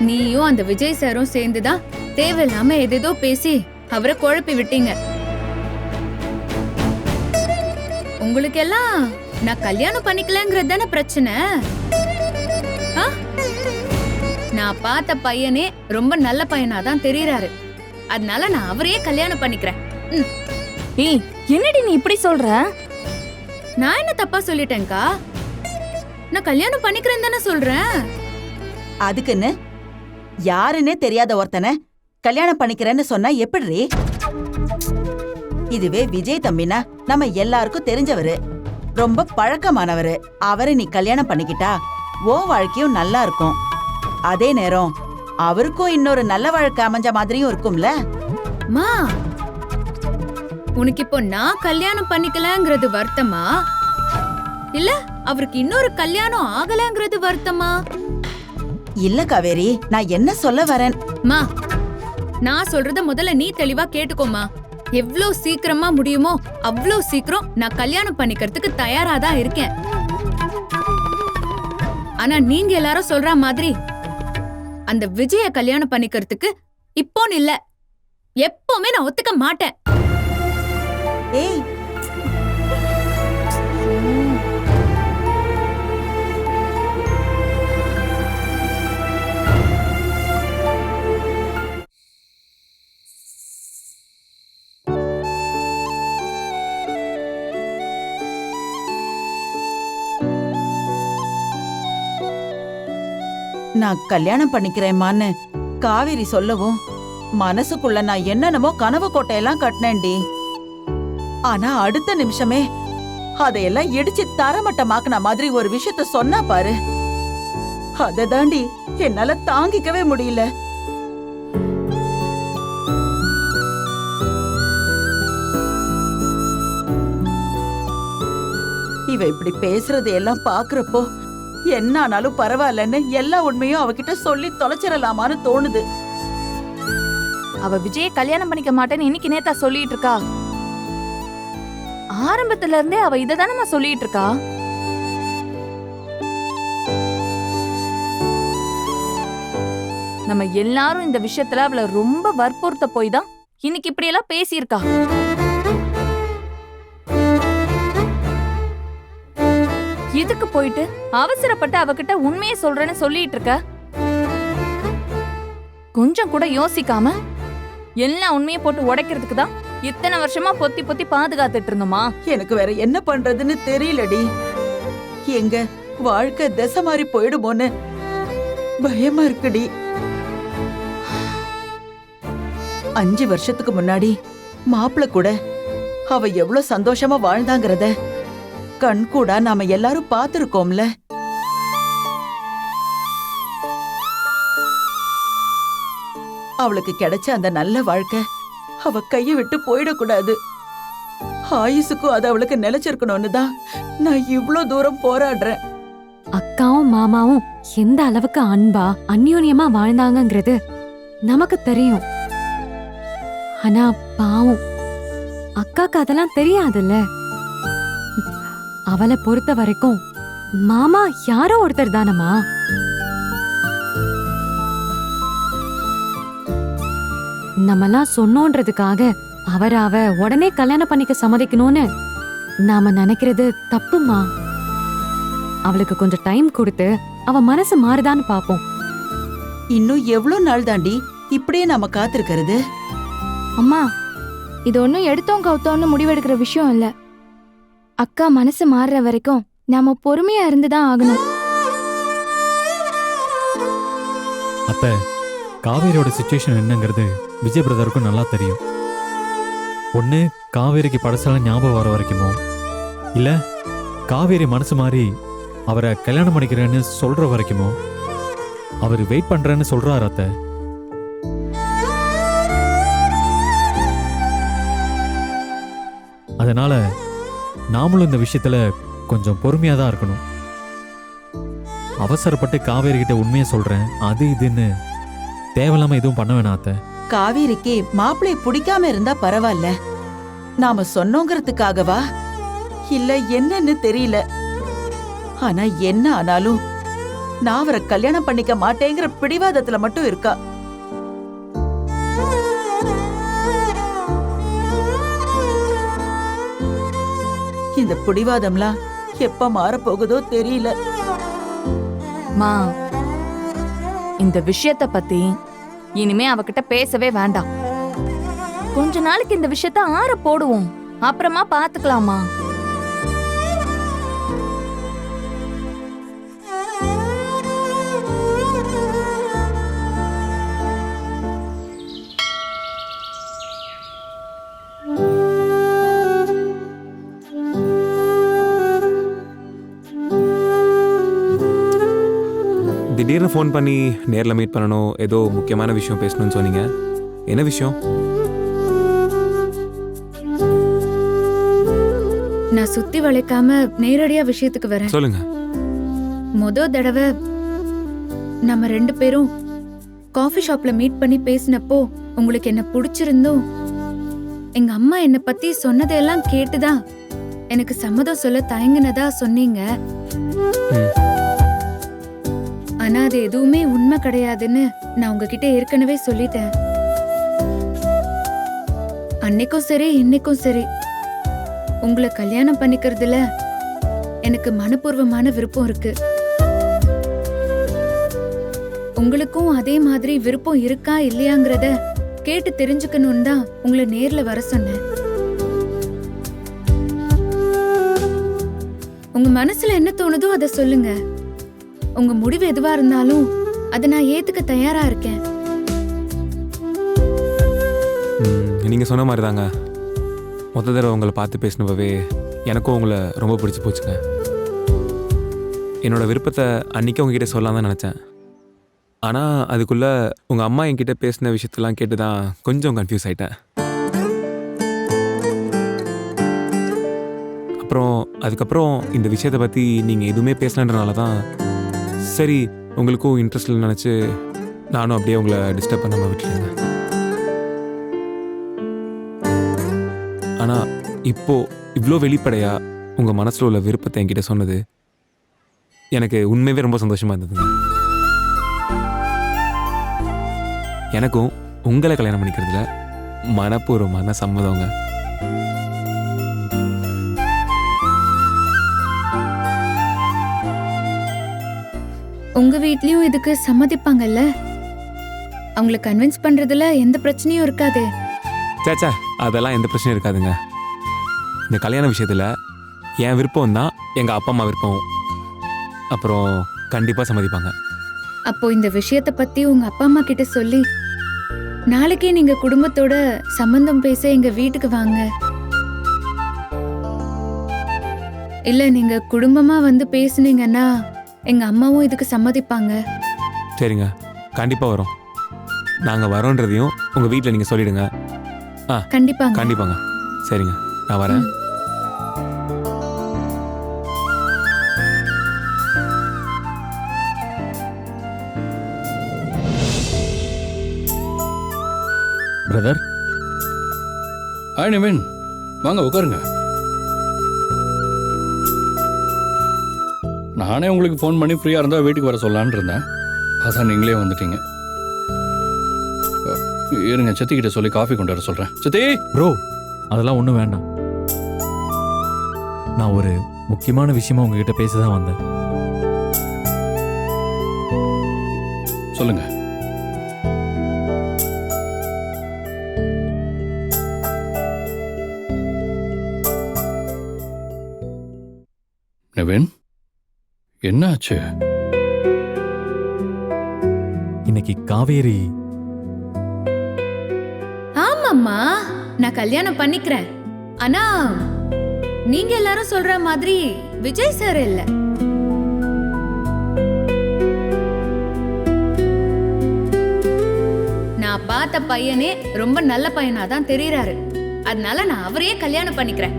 நீயும் அந்த விஜய் சாரும் சேர்ந்துதான் தேவையில்லாம எதேதோ பேசி அவரை குழப்பி விட்டீங்க. உங்களுக்கு எல்லாம் நான் கல்யாணம் பண்ணிக்கலங்கிறது தானே பிரச்சனை. நான் பார்த்த பையனே ரொம்ப நல்ல பையனாதான் தெரியறாரு. அதனால நான் அவரையே கல்யாணம் பண்ணிக்கிறேன். ஏய், என்னடி நீ இப்படி சொல்ற? நான் என்ன தப்பா சொல்லிட்டேன்க்கா? நான் கல்யாணம் பண்ணிக்கிறேன் தானே சொல்றேன். அதுக்குன்னு யாருன்னே தெரியாத ஒருத்தனை கல்யாணம் பண்ணிக்கிறேன்னு சொன்னா எப்படி? இதுவே விஜய் தம்பினா நம்ம எல்லாருக்கும் தெரிஞ்சவரு, ரொம்ப பழக்கமானவரு. அவரை நீ கல்யாணம் பண்ணிக்கிட்டா ஓ வாழ்க்கையும் நல்லா இருக்கும். அதே நேரம் அவருக்கும் இன்னொரு நல்ல வாழ்க்கை அமைஞ்ச மாதிரியும் இருக்கும்ல. மா, உனக்கு இப்போ நான் கல்யாணம் பண்ணிக்கலங்கிறது வருத்தமா, இல்ல அவருக்கு இன்னொரு கல்யாணம் ஆகலங்கிறது வருத்தமா? இல்ல காவேரி, நான் என்ன சொல்ல வரேன். மா, நான் சொல்றத முதல்ல நீ தெளிவா கேட்டுக்கோமா. எவ்ளோ சீக்கிரமா முடியுமோ அவ்ளோ சீக்கிரம் நான் கல்யாணம் பண்ணிக்கிறதுக்கு தயாராதான் இருக்கேன். ஆனா நீங்க எல்லாரும் சொல்ற மாதிரி அந்த விஜய கல்யாணம் பண்ணிக்கிறதுக்கு இப்போன்னு இல்ல, எப்பவுமே நான் ஒத்துக்க மாட்டேன். ஏய், நான் கல்யாணம் பண்ணிக்கிறேம்மான்னு காவேரி சொல்லவும் மனசுக்குள்ள நான் என்னென்னமோ கனவு கோட்டையெல்லாம் கட்டினேன்டி. ஆனா அடுத்த நிமிஷமே அதையெல்லாம் இடிச்சு தரமட்டமாக்குன மாதிரி ஒரு விஷயத்த சொன்னா பாரு, அததாண்டி என்னால தாங்கிக்கவே முடியல. இவ இப்படி பேசுறது எல்லாம் பாக்குறப்போ என்ன ஆனாலும் பரவாயில்லன்னு எல்லா உண்மையும் அவகிட்ட சொல்லி தொலைச்சிடலாமான்னு தோணுது. அவ விஜய கல்யாணம் பண்ணிக்க மாட்டேன்னு இன்னைக்கு நேத்தா சொல்லிட்டு இருக்கா. ஆரம்பத்துல இருந்தே அவ இததானே சொல்லிட்டு இருக்கா. நம்ம எல்லாரும் இந்த விஷயத்துல அவளை ரொம்ப வற்புறுத்த போய் தான் இன்னைக்கு இப்படி எல்லாம் பேசியிருக்கா. எதுக்கு போயிட்டு அவசரப்பட்டு அவகிட்ட உண்மையை சொல்றேன்னு சொல்லிட்டு இருக்க? கொஞ்சம் கூட யோசிக்காம எல்லா உண்மையை போட்டு உடைக்கிறதுக்கு தான் இத்தனை வருஷமா பொத்தி பொத்தி பாதுகாத்துட்டு இருந்தோமா? எனக்கு வேற என்ன பண்றதுன்னு தெரியலடி. எங்க வாழ்க்கை திசை மாறி போயிடுமோன்னு பயமா இருக்குடி. 5 வருஷத்துக்கு முன்னாடி மாப்பிள்ள கூட அவ எவ்வளவு சந்தோஷமா வாழ்ந்தாங்கிறத கண் கூட நாம எல்லாரும் பாத்துருக்கோம்ல. அவளுக்கு கிடைச்ச அந்த நல்ல வாழ்க்கை அவ கையை விட்டு போயிடக்கூடாது. ஆயுசுக்கும் அது அவளுக்கு நிலைச்சிருக்கணும்னு தான் நான் இவ்ளோ தூரம் போராடுறேன். அக்காவும் மாமாவும் எந்த அளவுக்கு அன்பா அந்யோன்யமா வாழ்ந்தாங்கங்கிறது நமக்கு தெரியும். ஆனா பாவம் அக்காக்கு அதெல்லாம் தெரியாதுல்ல. அவளை பொறுத்த வரைக்கும் மாமா யாரோ ஒருத்தர் தானம்மா. நம்மெல்லாம் சொன்னோன்றதுக்காக அவ உடனே கல்யாணம் பண்ணிக்க சம்மதிக்கணும்னு நாம நினைக்கிறது தப்புமா. அவளுக்கு கொஞ்சம் டைம் கொடுத்து அவ மனசு மாறுதான்னு பாப்போம். இன்னும் எவ்வளவு நாள் தாண்டி இப்படியே நாம காத்திருக்கிறது? அம்மா, இது ஒன்னும் எடுத்தோம் கவுத்தோன்னு முடிவெடுக்கிற விஷயம் இல்ல. அக்கா மனசு மாறுற வரைக்கும் நாம பொறுமையா இருந்துதான் ஆகணும். அத்தை, காவேரியோட சிச்சுவேஷன் என்னங்கிறது விஜய் பிரதருக்கும் நல்லா தெரியும். ஒன்று காவேரிக்கு படசால ஞாபகம் வர வரைக்குமோ, இல்லை காவேரி மனசு மாறி அவரை கல்யாணம் பண்ணிக்கிறேன்னு சொல்ற வரைக்குமோ அவர் வெயிட் பண்றேன்னு சொல்றாரு அத்தை. அதனால நாமளும் இந்த விஷயத்துல கொஞ்சம் பொறுமையா தான் இருக்கணும். அவசரப்பட்டு காவேரி கிட்ட உண்மையை சொல்றேன் அது இதுன்னு தேவையில்லாம எதுவும் பண்ண வேணாம் அத்தை. காவேரிக்கு மாப்பிள்ளை பிடிக்காம இருந்தா பரவாயில்ல, நாம நான் அவரை கல்யாணம் பண்ணிக்க மாட்டேங்கிற பிடிவாதத்துல மட்டும் இருக்கா. இந்த பிடிவாதம்லாம் எப்ப மாறப்போகுதோ தெரியல. மா, இந்த விஷயத்த பத்தி இனிமே அவகிட்ட பேசவே வேண்டாம். கொஞ்ச நாளைக்கு இந்த விஷயத்த ஆற போடுவோம், அப்புறமா பாத்துக்கலாமா? திடீர்னு ஃபோன் பண்ணி நேரில் மீட் பண்ணணும், ஏதோ முக்கியமான விஷயம் பேசணும்னு சொன்னீங்க. என்ன விஷயம்? நான் சுத்தி வளைக்காம நேரடியா விஷயத்துக்கு வரேன். சொல்லுங்க. தடவை நம்ம 2 பேரும் காஃபி ஷாப்ல மீட் பண்ணி பேசினப்போ உங்களுக்கு என்ன பிடிச்சிருந்தும் எங்க அம்மா என்ன பத்தி சொன்னதெல்லாம் கேட்டுதான் எனக்கு சம்மதம் சொல்ல தயங்குனதா சொன்னீங்க. ஆனா அது எதுவுமே உண்மை கிடையாதுன்னு நான் உங்ககிட்ட ஏற்கனவே சொல்லிட்டேன். அன்னைக்கும் சரி இன்னைக்கும் சரி உங்களை கல்யாணம் பண்ணிக்கிறதுல எனக்கு மனப்பூர்வமான விருப்பம் இருக்கு. உங்களுக்கும் அதே மாதிரி விருப்பம் இருக்கா இல்லையாங்கிறத கேட்டு தெரிஞ்சுக்கணும்னு தான் உங்களை நேர்ல வர சொன்னேன். உங்க மனசுல என்ன தோணுதோ அதை சொல்லுங்க. உங்க முடிவு எதுவா இருந்தாலும் அதை நான் ஏத்துக்க தயாரா இருக்கேன். நீங்க சொன்ன மாதிரி தாங்க. மொத்த தடவை உங்களை பார்த்து பேசினப்பவே எனக்கும் உங்களை ரொம்ப பிடிச்சி போச்சுங்க. என்னோட விருப்பத்தை அன்றைக்கி உங்ககிட்ட சொல்லலாம் தான் நினச்சேன். ஆனால் அதுக்குள்ளே உங்கள் அம்மா என்கிட்ட பேசின விஷயத்தெல்லாம் கேட்டு தான் கொஞ்சம் கன்ஃபியூஸ் ஆகிட்டேன். அதுக்கப்புறம் இந்த விஷயத்தை பற்றி நீங்கள் எதுவுமே பேசலன்றனால தான் சரி உங்களுக்கும் இன்ட்ரெஸ்ட் இல்லைன்னு நினச்சி நானும் அப்படியே உங்களை டிஸ்டர்ப் பண்ணாமல் விட்டுருங்க. ஆனால் இப்போது இவ்வளோ வெளிப்படையாக உங்கள் மனசில் உள்ள விருப்பத்தை என்கிட்ட சொன்னது எனக்கு உண்மையாகவே ரொம்ப சந்தோஷமாக இருந்ததுங்க. எனக்கும் உங்களை கல்யாணம் பண்ணிக்கிறதுல மனப்பூர்வமான சம்மதங்க. உங்க வீட்லயும் இதுக்கு சம்மதிப்பாங்கல்ல? அவங்கள கன்வின்ஸ் பண்றதுல எந்த பிரச்சனையும் இருக்காது. சேச்சா, அதெல்லாம் எந்த பிரச்சனையும் இருக்காதுங்க. இந்த கல்யாண விஷயத்தில் என் விருப்பம் தான் எங்கள் அப்பா அம்மா விருப்பம். அப்புறம் கண்டிப்பாக சம்மதிப்பாங்க. அப்போ இந்த விஷயத்தை பத்தி உங்க அப்பா அம்மா கிட்ட சொல்லி நாளைக்கே நீங்க குடும்பத்தோட சம்பந்தம் பேச எங்க வீட்டுக்கு வாங்க. இல்ல நீங்க குடும்பமா வந்து பேசுனீங்கன்னா எங்க அம்மாவும் இதுக்கு சம்மதிப்பாங்க. சரிங்க, கண்டிப்பாக வரோம். நாங்கள் வரோன்றதையும் உங்கள் வீட்டில் நீங்கள் சொல்லிடுங்க. கண்டிப்பாங்க. கண்டிப்பாங்க. சரிங்க, நான் வரேன். பிரதர். ஹாய் நிவின், வாங்க உட்காருங்க. நானே உங்களுக்கு ஃபோன் பண்ணி ஃப்ரீயாக இருந்தால் வீட்டுக்கு வர சொல்லலான்னு இருந்தேன். அதான் நீங்களே வந்துட்டீங்க. இருங்க, சித்திக்கிட்ட சொல்லி காஃபி கொண்டு வர சொல்கிறேன். சித்தி! ப்ரோ, அதெல்லாம் ஒன்றும் வேண்டாம். நான் ஒரு முக்கியமான விஷயமா உங்ககிட்ட பேச தான் வந்தேன். சொல்லுங்க. நிவின், என்னாச்சு? இன்னைக்கு காவேரி. ஆமாம்மா, நான் கல்யாணம் பண்ணிக்கிறேன். ஆனா நீங்க எல்லாரும் சொல்ற மாதிரி விஜய் சார் இல்ல. நான் பார்த்த பையனே ரொம்ப நல்ல பையனா தான் தெரியறாரு. அதனால நான் அவரையே கல்யாணம் பண்ணிக்கிறேன்.